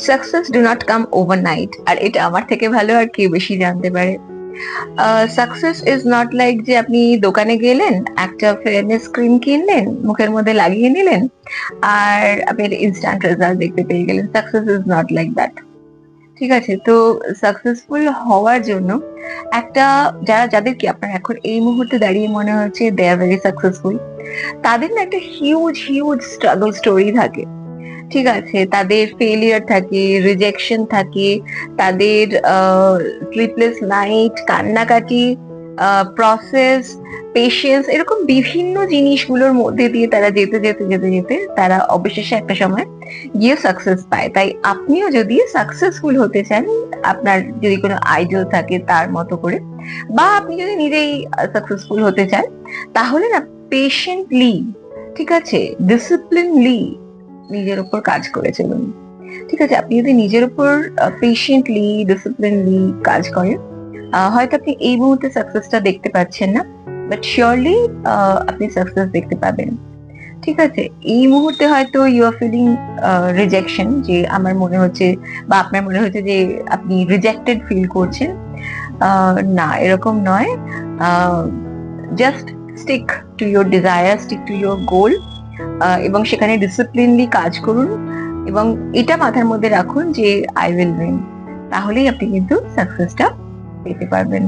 Success do not come overnight, আর এটা আমার থেকে ভালো আর কে বেশি জানতে পারে। সাকসেস ইজ নট লাইক যে আপনি দোকানে গেলেন, একটা ফেয়ারনেস ক্রিম কিনলেন, মুখের মধ্যে লাগিয়ে নিলেন, আর আপনি ইনস্ট্যান্ট রেজাল্ট দেখতে পেয়ে গেলেন। Success is not like that. ঠিক আছে, তো সাকসেসফুল হওয়ার জন্য একটা, যাদেরকে আপনার এখন এই মুহূর্তে দাঁড়িয়ে মনে হচ্ছে দে আর ভেরি সাকসেসফুল, তাদের না একটা হিউজ হিউজ স্ট্রাগল স্টোরি থাকে। ঠিক আছে, তাদের ফেলিয়ার থাকে, রিজেকশন থাকে, তাদের স্লিপলেস নাইট, কান্নাকাটি, প্রসেস, পেশেন্স, এরকম বিভিন্ন জিনিসগুলোর মধ্যে দিয়ে তারা যেতে যেতে যেতে যেতে তারা অবশেষে একটা সময় গিয়ে সাকসেস পায়। তাই আপনিও যদি সাকসেসফুল হতে চান, আপনার যদি কোনো আইডল থাকে তার মতো করে, বা আপনি যদি নিজেই সাকসেসফুল হতে চান, তাহলে না পেশেন্টলি, ঠিক আছে, ডিসিপ্লিনলি নিজের উপর কাজ করে চলুন। ঠিক আছে, আপনি যদি নিজের উপর পেশেন্টলি ডিসিপ্লিনলি কাজ করেন, হয়তো আপনি এই মুহূর্তে সাকসেসটা দেখতে পাচ্ছেন না, বাট শিওরলি আপনি সাকসেস দেখতে পাবেন। ঠিক আছে, এই মুহূর্তে হয়তো ইউ আর ফিলিং রিজেকশন, যে আমার মনে হচ্ছে বা আপনার মনে হচ্ছে যে আপনি রিজেক্টেড ফিল করছেন। না, এরকম নয়। Just stick to your desire, stick to your গোল, এবং সেখানে ডিসিপ্লিনলি কাজ করুন, এবং এটা মাথার মধ্যে রাখুন যে আই উইল উইন। তাহলেই আপনি কিন্তু সাকসেসটা পেতে পারবেন।